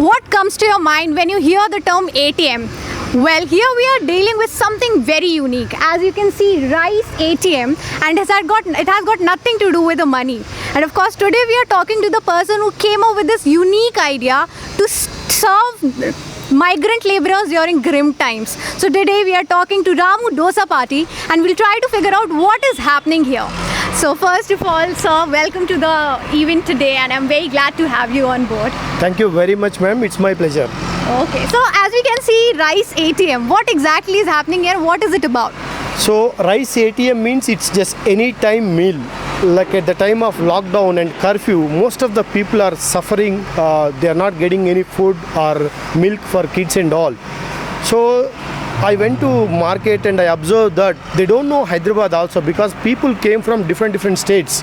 What comes to your mind when you hear the term ATM? Well, here we are dealing with something very unique. As you can see, Rice ATM, and it has got nothing to do with the money. And of course, today we are talking to the person who came up with this unique idea to serve migrant laborers during grim times. So today we are talking to Ramu Dosapati, and we'll try to figure out what is happening here. So first of all, sir, welcome to the event today, and I'm very glad to have you on board. Thank you very much, ma'am. It's my pleasure. Okay, so as we can see, Rice ATM, what exactly is happening here? What is it about? So, Rice ATM means it's just any time meal. Like at the time of lockdown and curfew, most of the people are suffering. They are not getting any food or milk for kids and all. So, I went to market and I observed that they don't know Hyderabad also, because people came from different states.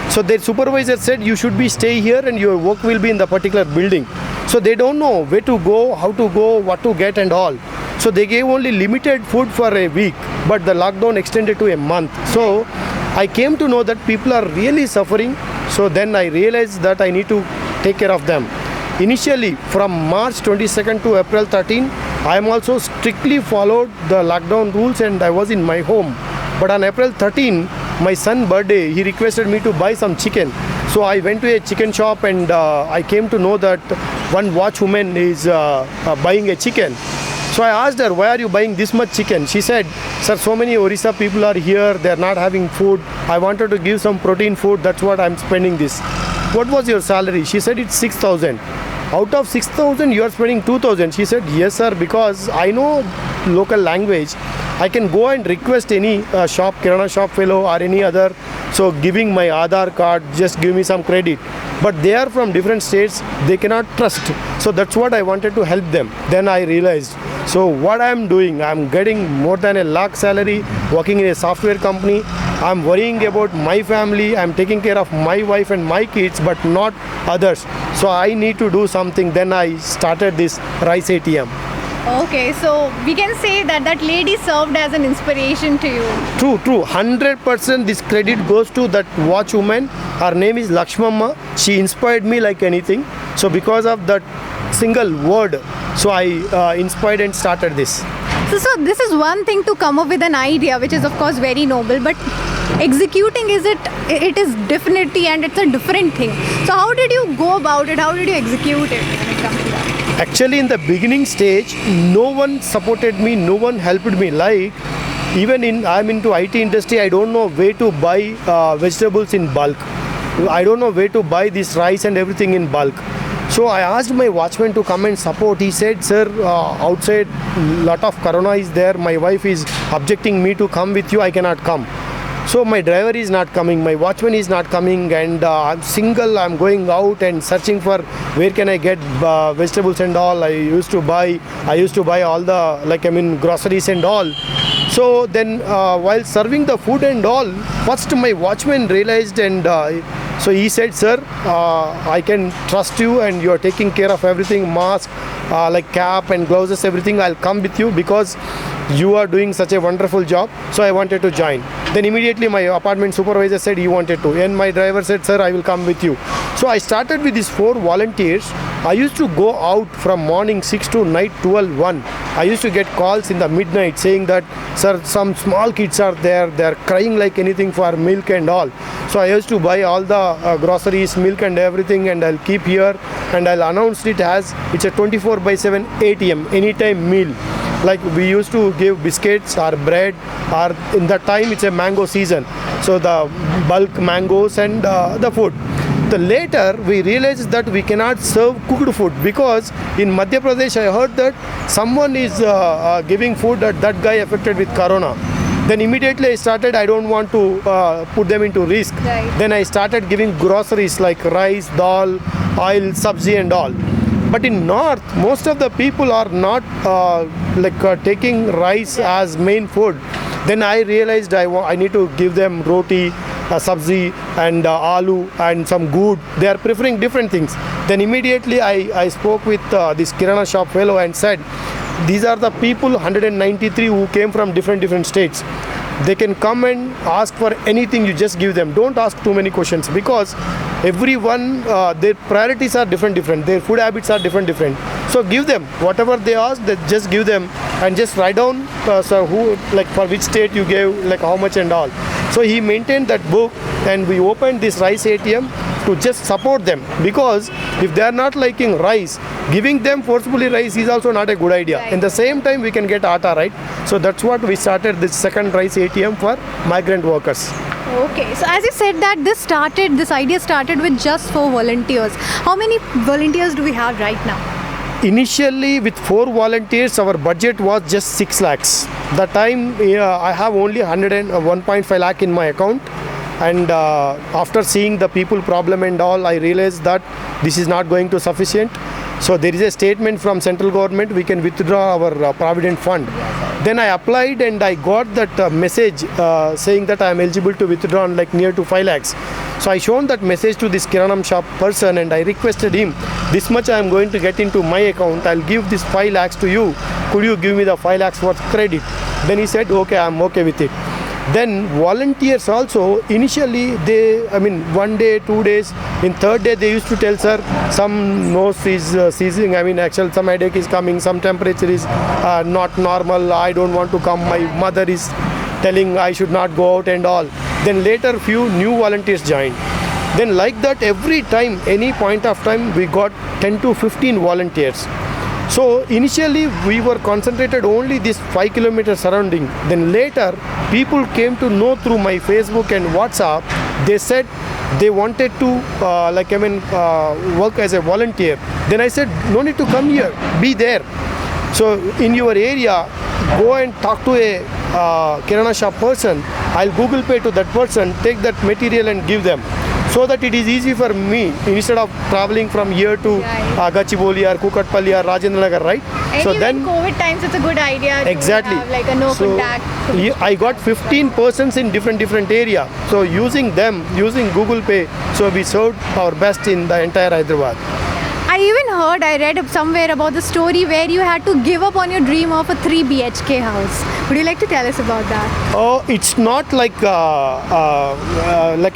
So their supervisor said you should be stay here and your work will be in the particular building. So they don't know where to go, how to go, what to get and all. So they gave only limited food for a week, but the lockdown extended to a month. So I came to know that people are really suffering. So then I realized that I need to take care of them. Initially, from March 22nd to April 13, I am also strictly followed the lockdown rules and I was in my home. But on April 13, my son's birthday, he requested me to buy some chicken. So I went to a chicken shop and I came to know that one watchwoman is buying a chicken. So I asked her, why are you buying this much chicken? She said, sir, so many Orissa people are here, they are not having food. I wanted to give some protein food, that's what I'm spending this. What was your salary? She said, it's 6,000. Out of 6,000, you are spending 2,000. She said, yes, sir, because I know local language. I can go and request any shop, Kirana shop fellow or any other. So giving my Aadhaar card, just give me some credit. But they are from different states, they cannot trust. So that's what I wanted to help them. Then I realized, so what I'm doing, I'm getting more than 1 lakh salary, working in a software company. I'm worrying about my family, I'm taking care of my wife and my kids, but not others. So I need to do something. Then I started this Rice ATM. Okay, so we can say that that lady served as an inspiration to you. True. 100% this credit goes to that watchwoman. Her name is Lakshmamma. She inspired me like anything. So because of that single word, so I inspired and started this. So this is one thing to come up with an idea, which is of course very noble, but executing it is definitely, and it's a different thing. So how did you go about it? How did you execute it when it comes to that? Actually, in the beginning stage, no one supported me, no one helped me. Like, even I'm into IT industry, I don't know where to buy vegetables in bulk. I don't know where to buy this rice and everything in bulk. So I asked my watchman to come and support. He said, sir, outside lot of corona is there. My wife is objecting me to come with you. I cannot come. So my driver is not coming, my watchman is not coming, and I'm single. I'm going out and searching for where can I get vegetables and all. I used to buy all the groceries and all. So then while serving the food and all, first my watchman realized, and so he said, sir, I can trust you and you are taking care of everything, mask, like cap and gloves, everything. I'll come with you because you are doing such a wonderful job. So I wanted to join. Then immediately my apartment supervisor said he wanted to, and my driver said, sir, I will come with you. So I started with these 4 volunteers. I used to go out from morning 6 to night 12:1. I used to get calls in the midnight saying that, sir, some small kids are there, they're crying like anything for milk and all. So I used to buy all the groceries, milk and everything, and I'll keep here and I'll announce it as it's a 24/7 ATM, anytime meal. Like we used to give biscuits or bread, or in that time it's a mango season. So the bulk mangoes and the food. The later we realized that we cannot serve cooked food, because in Madhya Pradesh I heard that someone is giving food that guy affected with corona. Then immediately I started, I don't want to put them into risk. Right. Then I started giving groceries like rice, dal, oil, sabzi and all. But in north, most of the people are not taking rice as main food. Then I realized I need to give them roti, sabzi and aloo and some good. They are preferring different things. Then immediately I spoke with this Kirana shop fellow and said, these are the people 193 who came from different states. They can come and ask for anything, you just give them. Don't ask too many questions, because everyone, their priorities are different. Their food habits are different. So give them whatever they ask, they just give them, and just write down so who, like for which state you gave, like how much and all. So he maintained that book, and we opened this rice ATM to just support them, because if they are not liking rice, giving them forcefully rice is also not a good idea. Right. In the same time, we can get atta, right? So that's what we started this second rice ATM for migrant workers. Okay, so as you said that this idea started with just 4 volunteers. How many volunteers do we have right now? Initially, with 4 volunteers, our budget was just 6 lakhs. The time I have only 101.5 lakh in my account, and after seeing the people problem and all, I realized that this is not going to sufficient. So there is a statement from central government, we can withdraw our provident fund. Then I applied and I got that message saying that I am eligible to withdraw like near to 5 lakhs. So I shown that message to this Kiranam shop person, and I requested him, this much I am going to get into my account, I'll give this 5 lakhs to you. Could you give me the 5 lakhs worth credit? Then he said, okay, I'm okay with it. Then volunteers also, initially one day, 2 days, in third day they used to tell, sir, some nose is seizing, actually some headache is coming, some temperature is not normal, I don't want to come, my mother is telling I should not go out and all. Then later few new volunteers joined. Then like that, every time, any point of time, we got 10 to 15 volunteers. So initially we were concentrated only this 5 kilometer surrounding. Then later people came to know through my Facebook and WhatsApp. They said they wanted to work as a volunteer. Then I said, no need to come here, be there. So in your area, go and talk to a Kirana shop person. I'll Google Pay to that person, take that material and give them, so that it is easy for me instead of traveling from here to Gachibowli or Kukatpalli or Rajendra Nagar, right? So then COVID times, it's a good idea to exactly have like a no contact. I got 15 persons in different area. So using using Google Pay, so we served our best in the entire Hyderabad. I read somewhere about the story where you had to give up on your dream of a 3 BHK house. Would you like to tell us about that? Oh, it's not like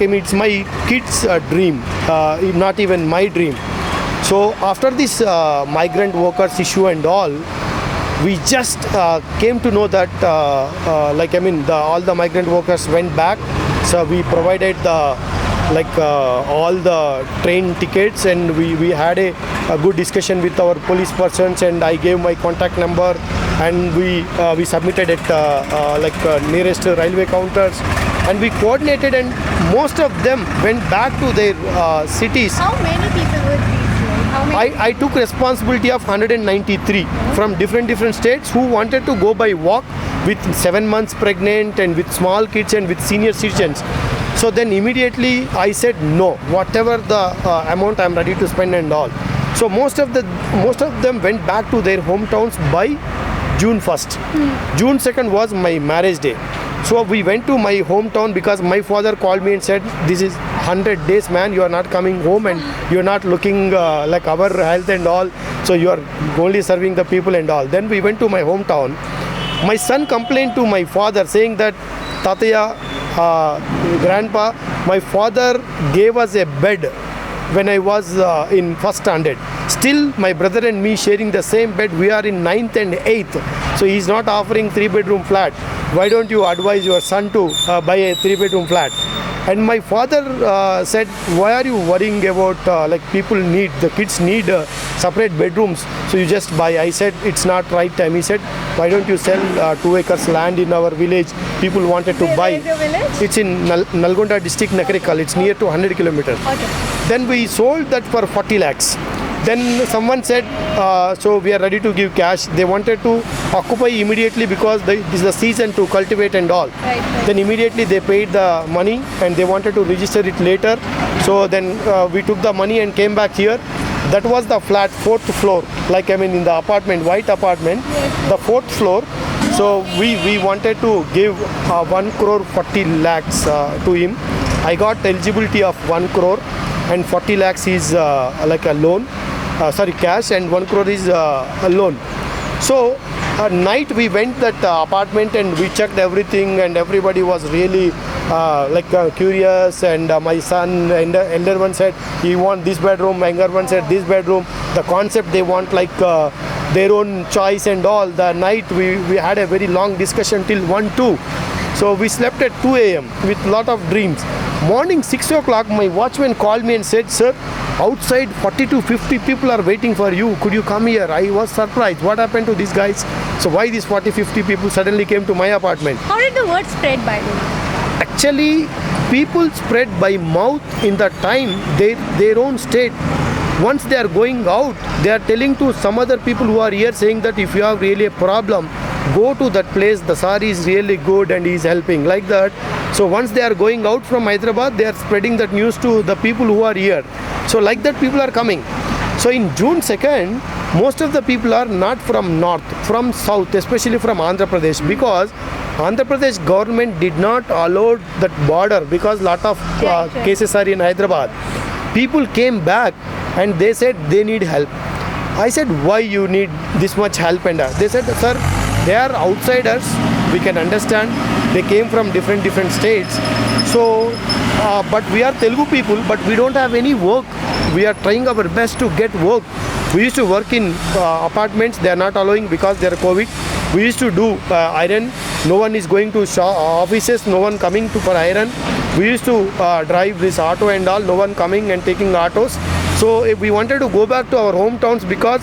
it's my kids' dream, not even my dream. So after this migrant workers issue and all, we just came to know that all the migrant workers went back. So we provided all the train tickets, and we had a good discussion with our police persons, and I gave my contact number, and we submitted it nearest railway counters, and we coordinated, and most of them went back to their cities. How many people were these? I took responsibility of 193 from different states who wanted to go by walk with 7 months pregnant and with small kids and with senior citizens. So then immediately I said no, whatever the amount I'm ready to spend and all. So most of them went back to their hometowns by June 1st. June 2nd was my marriage day. So we went to my hometown because my father called me and said, this is 100 days, man, you are not coming home and you are not looking like our health and all. So you are only serving the people and all. Then we went to my hometown. My son complained to my father saying that, Tataya, grandpa, my father gave us a bed when I was in first standard. Still, my brother and me sharing the same bed, we are in 9th and 8th. So he is not offering 3-bedroom flat. Why don't you advise your son to buy a 3-bedroom flat? And my father said, why are you worrying about the kids need separate bedrooms, so you just buy. I said, it's not right time. He said, why don't you sell 2 acres land in our village? People wanted to buy. Where is the village? It's in Nalgonda district, Nakarikal. It's near to 100 kilometers. Okay. Then we sold that for 40 lakhs. Then someone said, so we are ready to give cash. They wanted to occupy immediately because this is the season to cultivate and all. Right. Then immediately they paid the money and they wanted to register it later. So then we took the money and came back here. That was the flat, 4th floor, in the apartment, white apartment, the 4th floor. So we wanted to give 1 crore 40 lakhs to him. I got eligibility of 1 crore and 40 lakhs is a loan. Cash, and 1 crore is a loan. So at night we went that apartment and we checked everything, and everybody was really curious. And my son and the elder one said he want this bedroom, younger one said this bedroom. The concept they want their own choice and all. The night we had a very long discussion till 1-2. So we slept at 2 a.m. with lot of dreams. Morning 6 o'clock, my watchman called me and said, "Sir, outside 40 to 50 people are waiting for you. Could you come here?" I was surprised. What happened to these guys? So why these 40, 50 people suddenly came to my apartment? How did the word spread, by the way? Actually, people spread by mouth in the time, their own state. Once they are going out, they are telling to some other people who are here, saying that if you have really a problem, go to that place, the sir is really good and he is helping, like that. So once they are going out from Hyderabad, they are spreading that news to the people who are here. So like that people are coming. So in June 2nd, most of the people are not from north, from south, especially from Andhra Pradesh, because Andhra Pradesh government did not allow that border because lot of cases are in Hyderabad. People came back and they said they need help. I said, why you need this much help? And they said, sir, they are outsiders, we can understand. They came from different states. So, but we are Telugu people, but we don't have any work. We are trying our best to get work. We used to work in apartments, they are not allowing because they are COVID. We used to do iron. No one is going to offices, no one coming to for iron. We used to drive this auto and all, no one coming and taking autos. So if we wanted to go back to our hometowns because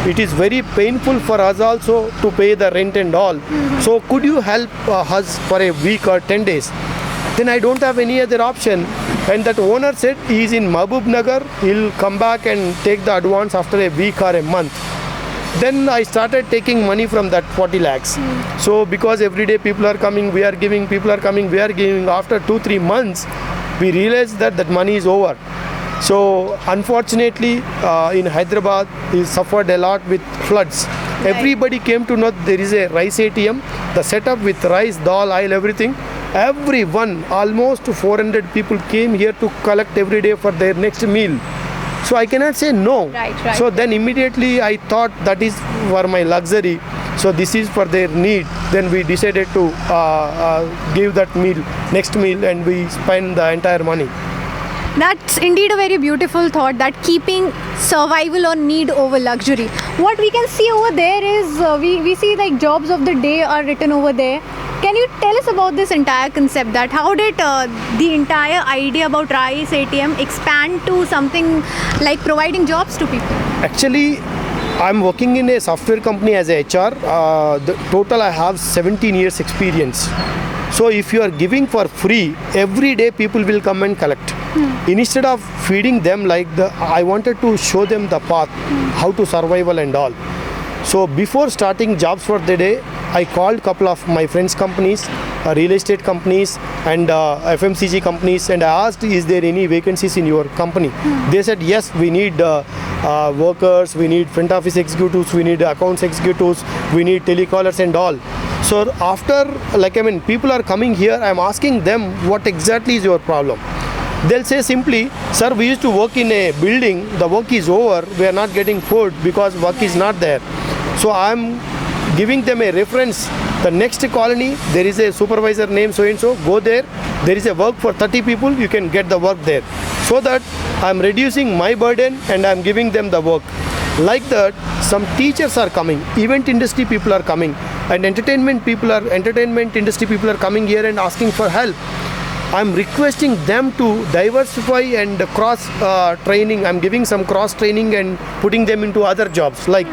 it is very painful for us also to pay the rent and all. So could you help us for a week or 10 days? Then I don't have any other option. And that owner said he is in Mahbub Nagar, he'll come back and take the advance after a week or a month. Then I started taking money from that 40 lakhs. So because every day people are coming, we are giving, people are coming, we are giving. After 2-3 months, we realized that that money is over. So unfortunately, in Hyderabad, we suffered a lot with floods. Right. Everybody came to know there is a rice ATM, the setup with rice, dal, oil, everything. Everyone, almost 400 people came here to collect every day for their next meal. So I cannot say no. Right. So then immediately I thought that is for my luxury. So this is for their need. Then we decided to give that meal, next meal, and we spend the entire money. That's indeed a very beautiful thought, that keeping survival or need over luxury. What we can see over there is we see like jobs of the day are written over there. Can you tell us about this entire concept, that how did the entire idea about Rice ATM expand to something like providing jobs to people? Actually, I'm working in a software company as a HR. The total I have 17 years experience. So if you are giving for free, every day people will come and collect. Instead of feeding them I wanted to show them the path, how to survival and all. So before starting jobs for the day, I called couple of my friends' companies, real estate companies and FMCG companies, and I asked, is there any vacancies in your company? They said, yes, we need workers, we need front office executives, we need accounts executives, we need telecallers and all. So after, people are coming here, I'm asking them, what exactly is your problem? They'll say simply, sir, we used to work in a building, the work is over, we are not getting food because work is not there. So I'm giving them a reference. The next colony, there is a supervisor named so-and-so, go there. There is a work for 30 people, you can get the work there. So that I'm reducing my burden and I'm giving them the work. Like that, some teachers are coming, event industry people are coming, and entertainment industry people are coming here and asking for help. I'm requesting them to diversify and cross training. I'm giving some cross training and putting them into other jobs. Like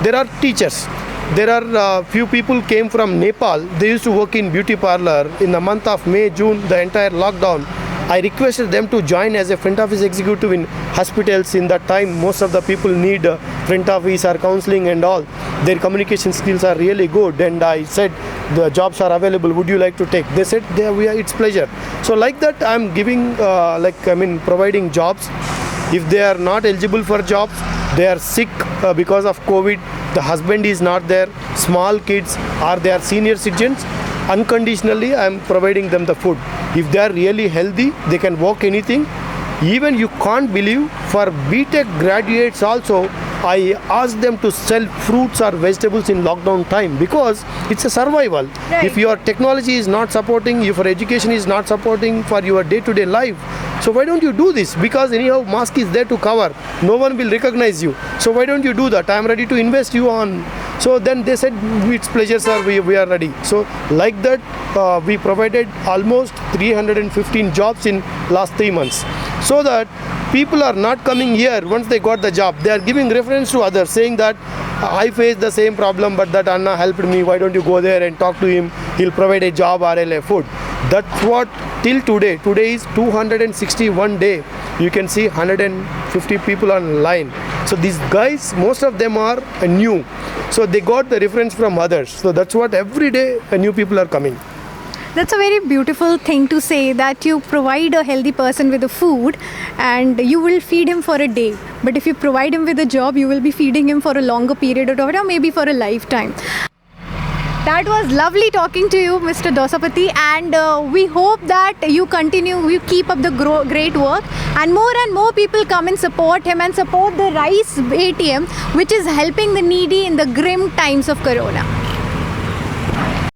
there are teachers. There are few people came from Nepal. They used to work in beauty parlor. In the month of May, June, the entire lockdown, I requested them to join as a front office executive in hospitals. In that time, most of the people need front office or counseling and all. Their communication skills are really good. And I said, the jobs are available. Would you like to take? They said, it's pleasure. So like that, I'm giving, providing jobs. If they are not eligible for jobs, they are sick because of COVID, the husband is not there, small kids, or they are senior citizens, unconditionally I am providing them the food. If they are really healthy, they can walk anything. Even you can't believe, for BTech graduates also, I asked them to sell fruits or vegetables in lockdown time because it's a survival. Right. If your technology is not supporting, if your education is not supporting for your day-to-day life, so why don't you do this? Because anyhow, mask is there to cover. No one will recognize you. So why don't you do that? I am ready to invest you on. So then they said, it's pleasure, sir. We are ready. So like that, we provided almost 315 jobs in last 3 months. So that people are not coming here once they got the job. They are giving reference to others, saying that I faced the same problem, but that Anna helped me. Why don't you go there and talk to him? He'll provide a job or a food. That's what till today. Today is 261 day. You can see 150 people online. So these guys, most of them are new. So they got the reference from others. So that's what every day new people are coming. That's a very beautiful thing to say, that you provide a healthy person with a food and you will feed him for a day. But if you provide him with a job, you will be feeding him for a longer period of time, or maybe for a lifetime. That was lovely talking to you, Mr. Dosapati, and we hope that you keep up the great work, and more people come and support him and support the Rice ATM, which is helping the needy in the grim times of Corona.